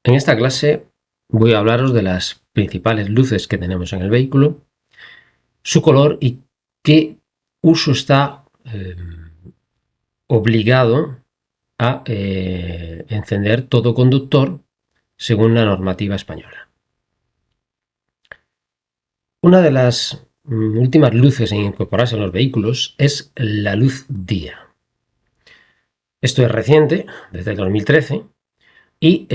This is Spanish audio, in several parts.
En esta clase voy a hablaros de las principales luces que tenemos en el vehículo, su color y qué uso está obligado a encender todo conductor según la normativa española. Una de las últimas luces en incorporarse en los vehículos es la luz día. Esto es reciente, desde el 2013, y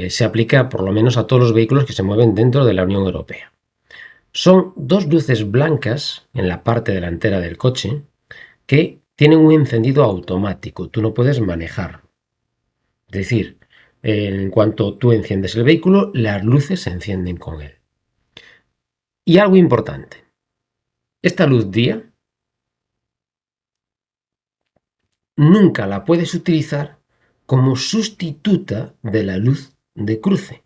se aplica por lo menos a todos los vehículos que se mueven dentro de la Unión Europea. Son dos luces blancas en la parte delantera del coche que tienen un encendido automático. Tú no puedes manejar. Es decir, en cuanto tú enciendes el vehículo, las luces se encienden con él. Y algo importante. Esta luz día nunca la puedes utilizar como sustituta de la luz de cruce.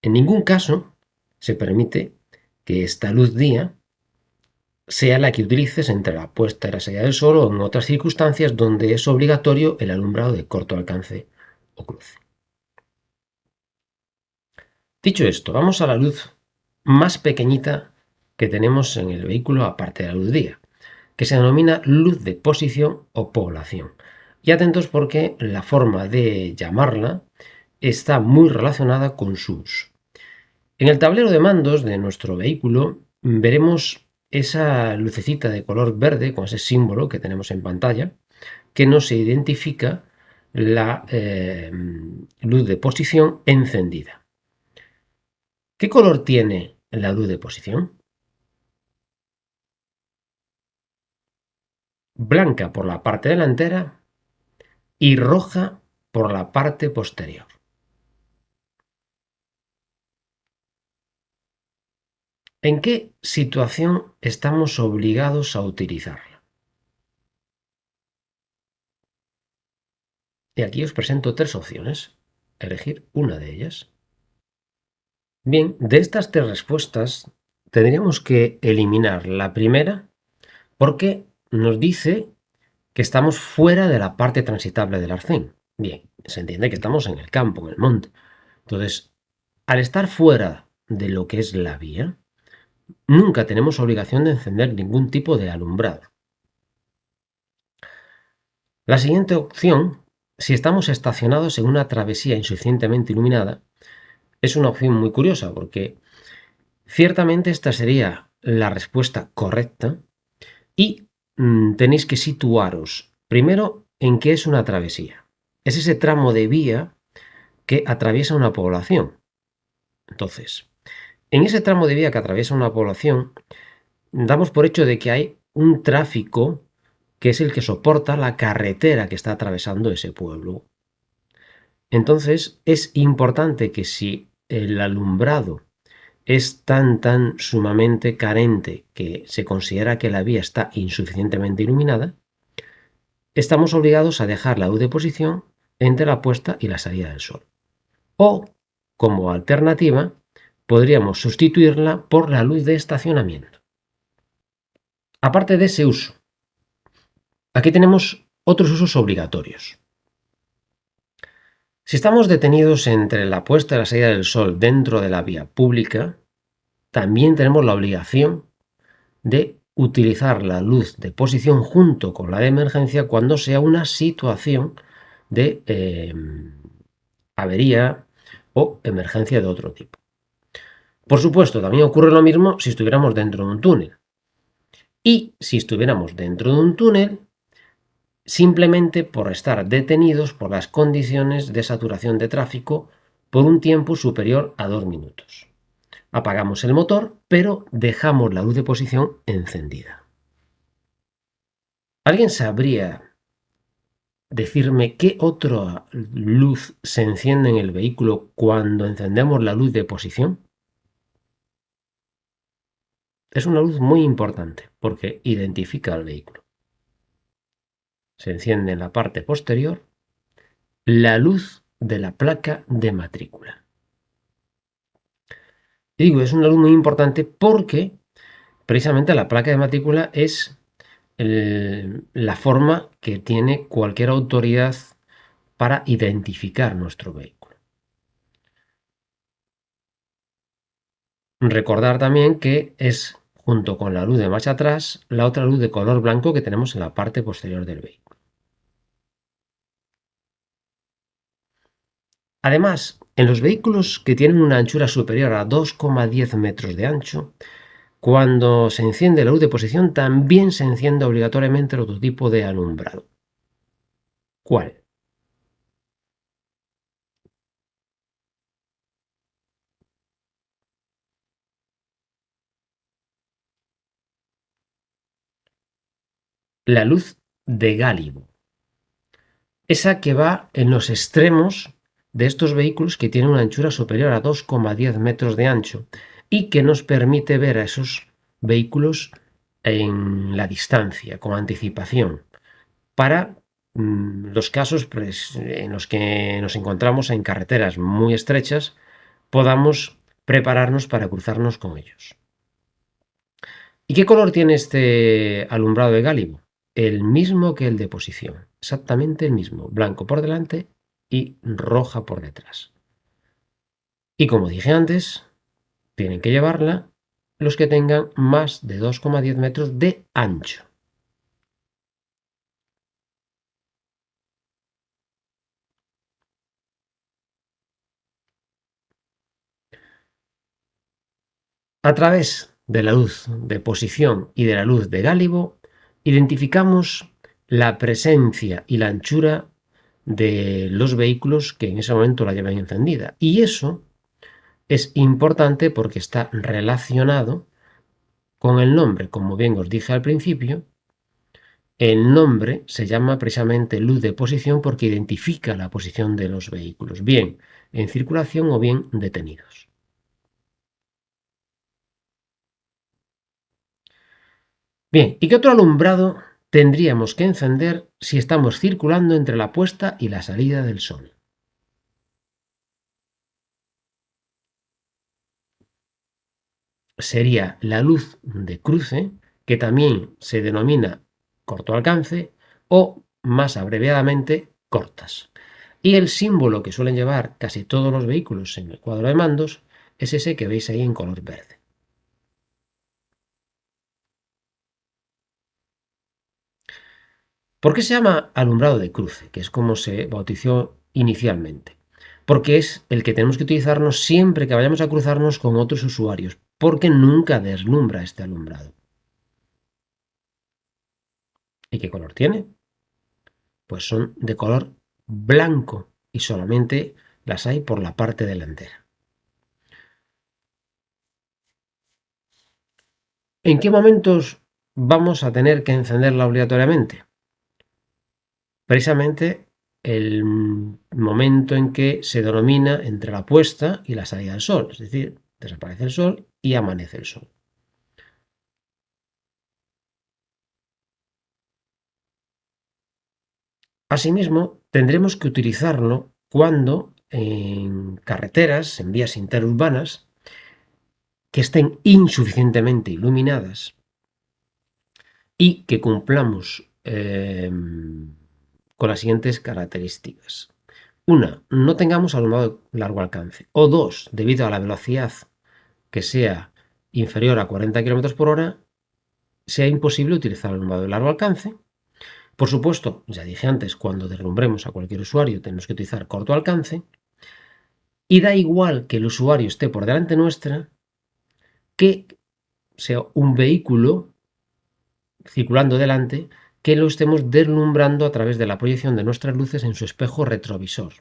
En ningún caso se permite que esta luz día sea la que utilices entre la puesta y la salida del sol o en otras circunstancias donde es obligatorio el alumbrado de corto alcance o cruce. Dicho esto, vamos a la luz más pequeñita que tenemos en el vehículo aparte de la luz día, que se denomina luz de posición o población. Y atentos porque la forma de llamarla está muy relacionada con su uso. En el tablero de mandos de nuestro vehículo veremos esa lucecita de color verde con ese símbolo que tenemos en pantalla que nos identifica la luz de posición encendida. ¿Qué color tiene la luz de posición? Blanca por la parte delantera y roja por la parte posterior. ¿En qué situación estamos obligados a utilizarla? Y aquí os presento tres opciones. Elegir una de ellas. Bien, de estas tres respuestas tendríamos que eliminar la primera porque nos dice que estamos fuera de la parte transitable del arcén. Bien, se entiende que estamos en el campo, en el monte. Entonces, al estar fuera de lo que es la vía, nunca tenemos obligación de encender ningún tipo de alumbrado. La siguiente opción, si estamos estacionados en una travesía insuficientemente iluminada, es una opción muy curiosa porque ciertamente esta sería la respuesta correcta y tenéis que situaros primero en qué es una travesía. Es ese tramo de vía que atraviesa una población. Entonces, en ese tramo de vía que atraviesa una población, damos por hecho de que hay un tráfico que es el que soporta la carretera que está atravesando ese pueblo. Entonces, es importante que si el alumbrado es tan sumamente carente que se considera que la vía está insuficientemente iluminada, estamos obligados a dejar la luz de posición entre la puesta y la salida del sol. O, como alternativa, podríamos sustituirla por la luz de estacionamiento. Aparte de ese uso, aquí tenemos otros usos obligatorios. Si estamos detenidos entre la puesta y la salida del sol dentro de la vía pública, también tenemos la obligación de utilizar la luz de posición junto con la de emergencia cuando sea una situación de avería o emergencia de otro tipo. Por supuesto, también ocurre lo mismo si estuviéramos dentro de un túnel. Y si estuviéramos dentro de un túnel, simplemente por estar detenidos por las condiciones de saturación de tráfico por un tiempo superior a 2 minutos. Apagamos el motor, pero dejamos la luz de posición encendida. ¿Alguien sabría decirme qué otra luz se enciende en el vehículo cuando encendemos la luz de posición? Es una luz muy importante porque identifica al vehículo. Se enciende en la parte posterior la luz de la placa de matrícula. Y digo, es una luz muy importante porque precisamente la placa de matrícula es la forma que tiene cualquier autoridad para identificar nuestro vehículo. Recordar también que es, junto con la luz de marcha atrás, la otra luz de color blanco que tenemos en la parte posterior del vehículo. Además, en los vehículos que tienen una anchura superior a 2,10 metros de ancho, cuando se enciende la luz de posición también se enciende obligatoriamente el otro tipo de alumbrado. ¿Cuál? La luz de gálibo. Esa que va en los extremos de estos vehículos que tienen una anchura superior a 2,10 metros de ancho y que nos permite ver a esos vehículos en la distancia, con anticipación, para los casos pues, en los que nos encontramos en carreteras muy estrechas, podamos prepararnos para cruzarnos con ellos. ¿Y qué color tiene este alumbrado de gálibo? El mismo que el de posición, exactamente el mismo, blanco por delante y roja por detrás. Y como dije antes, tienen que llevarla los que tengan más de 2,10 metros de ancho. A través de la luz de posición y de la luz de gálibo, identificamos la presencia y la anchura de los vehículos que en ese momento la llevan encendida. Y eso es importante porque está relacionado con el nombre. Como bien os dije al principio, el nombre se llama precisamente luz de posición porque identifica la posición de los vehículos, bien en circulación o bien detenidos. Bien, ¿y qué otro alumbrado tendríamos que encender si estamos circulando entre la puesta y la salida del sol? Sería la luz de cruce, que también se denomina corto alcance o, más abreviadamente, cortas. Y el símbolo que suelen llevar casi todos los vehículos en el cuadro de mandos es ese que veis ahí en color verde. ¿Por qué se llama alumbrado de cruce? Que es como se bautizó inicialmente. Porque es el que tenemos que utilizarnos siempre que vayamos a cruzarnos con otros usuarios, porque nunca deslumbra este alumbrado. ¿Y qué color tiene? Pues son de color blanco y solamente las hay por la parte delantera. ¿En qué momentos vamos a tener que encenderla obligatoriamente? Precisamente el momento en que se denomina entre la puesta y la salida del sol, es decir, desaparece el sol y amanece el sol. Asimismo, tendremos que utilizarlo cuando en carreteras, en vías interurbanas, que estén insuficientemente iluminadas y que cumplamos con las siguientes características. Una, no tengamos alumbrado de largo alcance. O dos, debido a la velocidad que sea inferior a 40 km por hora, sea imposible utilizar alumbrado de largo alcance. Por supuesto, ya dije antes, cuando deslumbremos a cualquier usuario tenemos que utilizar corto alcance. Y da igual que el usuario esté por delante nuestra, que sea un vehículo circulando delante, que lo estemos deslumbrando a través de la proyección de nuestras luces en su espejo retrovisor.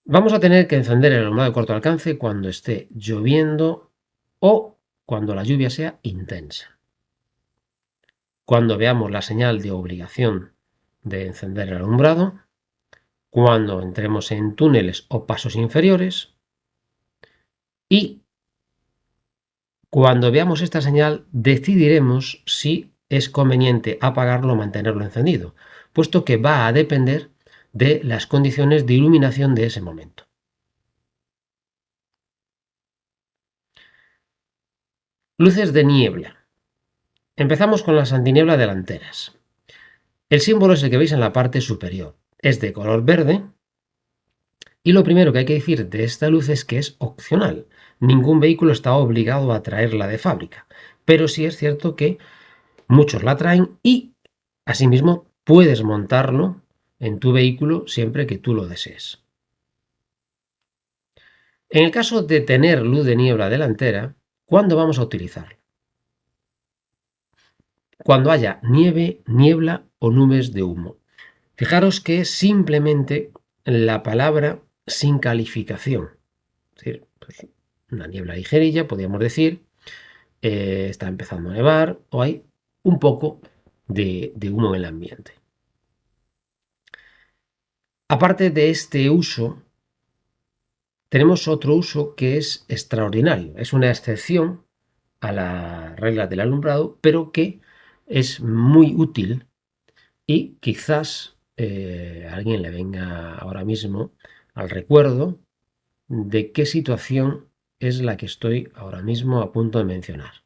Vamos a tener que encender el alumbrado de corto alcance cuando esté lloviendo o cuando la lluvia sea intensa. Cuando veamos la señal de obligación de encender el alumbrado, cuando entremos en túneles o pasos inferiores y cuando veamos esta señal decidiremos si es conveniente apagarlo o mantenerlo encendido, puesto que va a depender de las condiciones de iluminación de ese momento. Luces de niebla. Empezamos con las antiniebla delanteras. El símbolo es el que veis en la parte superior. Es de color verde Y lo primero que hay que decir de esta luz es que es opcional. Ningún vehículo está obligado a traerla de fábrica, pero sí es cierto que muchos la traen y asimismo puedes montarlo en tu vehículo siempre que tú lo desees. En el caso de tener luz de niebla delantera, ¿cuándo vamos a utilizarla? Cuando haya nieve, niebla o nubes de humo. Fijaros que es simplemente la palabra sin calificación. Es decir, pues, una niebla ligerilla, podríamos decir, está empezando a nevar o hay un poco de humo en el ambiente. Aparte de este uso, tenemos otro uso que es extraordinario. Es una excepción a la regla del alumbrado, pero que es muy útil y quizás a alguien le venga ahora mismo al recuerdo de qué situación es la que estoy ahora mismo a punto de mencionar.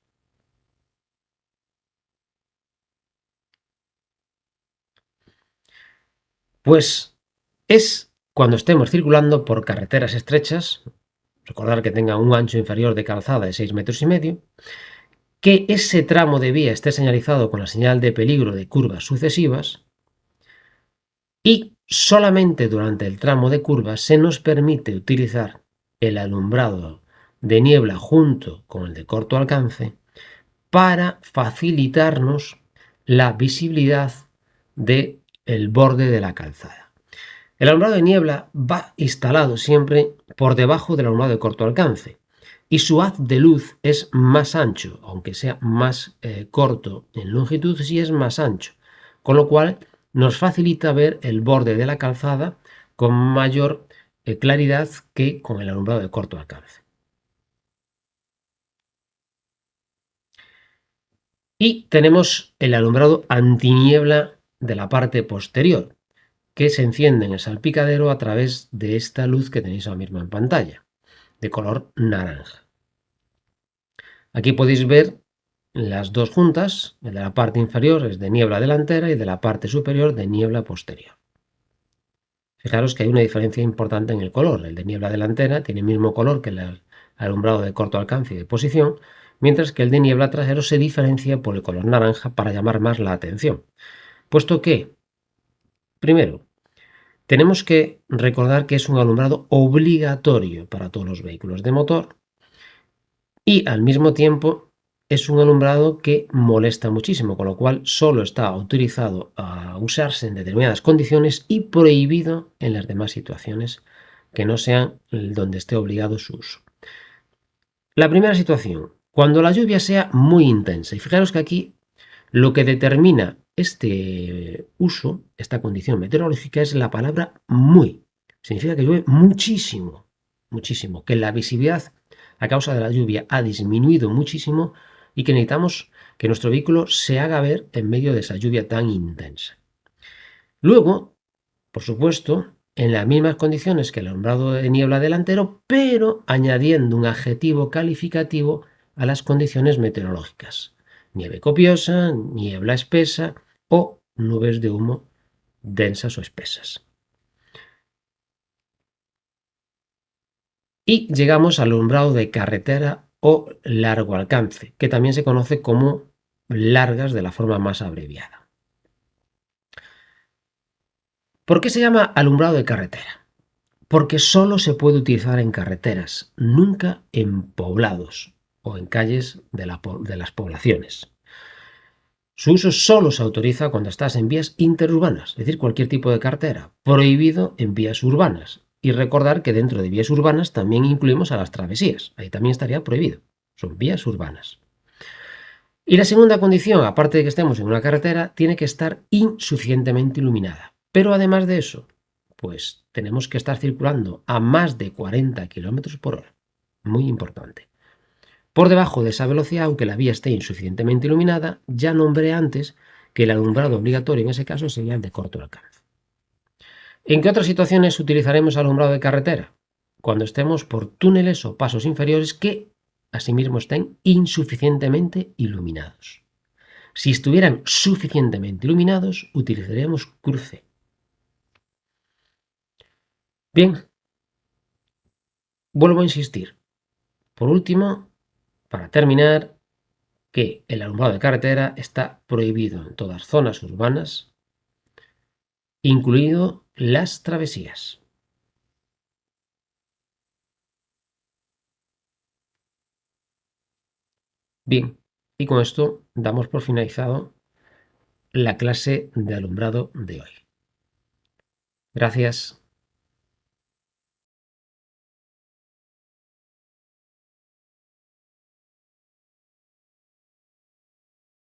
Pues es cuando estemos circulando por carreteras estrechas, recordar que tenga un ancho inferior de calzada de 6,5 metros, que ese tramo de vía esté señalizado con la señal de peligro de curvas sucesivas y solamente durante el tramo de curvas se nos permite utilizar el alumbrado de niebla junto con el de corto alcance para facilitarnos la visibilidad del borde de la calzada. El alumbrado de niebla va instalado siempre por debajo del alumbrado de corto alcance y su haz de luz es más ancho, aunque sea más corto en longitud, sí es más ancho, con lo cual nos facilita ver el borde de la calzada con mayor claridad que con el alumbrado de corto alcance. Y tenemos el alumbrado antiniebla de la parte posterior, que se enciende en el salpicadero a través de esta luz que tenéis ahora mismo en pantalla, de color naranja. Aquí podéis ver las dos juntas, el de la parte inferior es de niebla delantera y de la parte superior de niebla posterior. Fijaros que hay una diferencia importante en el color. El de niebla delantera tiene el mismo color que el alumbrado de corto alcance y de posición, mientras que el de niebla trasero se diferencia por el color naranja para llamar más la atención. Puesto que, primero, tenemos que recordar que es un alumbrado obligatorio para todos los vehículos de motor y al mismo tiempo es un alumbrado que molesta muchísimo, con lo cual solo está autorizado a usarse en determinadas condiciones y prohibido en las demás situaciones que no sean donde esté obligado su uso. La primera situación, cuando la lluvia sea muy intensa, y fijaros que aquí lo que determina este uso, esta condición meteorológica, es la palabra muy. Significa que llueve muchísimo, muchísimo, que la visibilidad a causa de la lluvia ha disminuido muchísimo y que necesitamos que nuestro vehículo se haga ver en medio de esa lluvia tan intensa. Luego, por supuesto, en las mismas condiciones que el alumbrado de niebla delantero, pero añadiendo un adjetivo calificativo a las condiciones meteorológicas. Nieve copiosa, niebla espesa o nubes de humo densas o espesas. Y llegamos al alumbrado de carretera o largo alcance, que también se conoce como largas de la forma más abreviada. ¿Por qué se llama alumbrado de carretera? Porque solo se puede utilizar en carreteras, nunca en poblados o en calles de las poblaciones. Su uso solo se autoriza cuando estás en vías interurbanas, es decir, cualquier tipo de carretera, prohibido en vías urbanas. Y recordar que dentro de vías urbanas también incluimos a las travesías, ahí también estaría prohibido, son vías urbanas. Y la segunda condición, aparte de que estemos en una carretera, tiene que estar insuficientemente iluminada. Pero además de eso, pues tenemos que estar circulando a más de 40 km por hora. Muy importante. Por debajo de esa velocidad, aunque la vía esté insuficientemente iluminada, ya nombré antes que el alumbrado obligatorio en ese caso sería el de corto alcance. ¿En qué otras situaciones utilizaremos alumbrado de carretera? Cuando estemos por túneles o pasos inferiores que asimismo estén insuficientemente iluminados. Si estuvieran suficientemente iluminados, utilizaremos cruce. Bien, Vuelvo a insistir. Por último, para terminar, que el alumbrado de carretera está prohibido en todas zonas urbanas, incluido las travesías. Bien, y con esto damos por finalizado la clase de alumbrado de hoy. Gracias.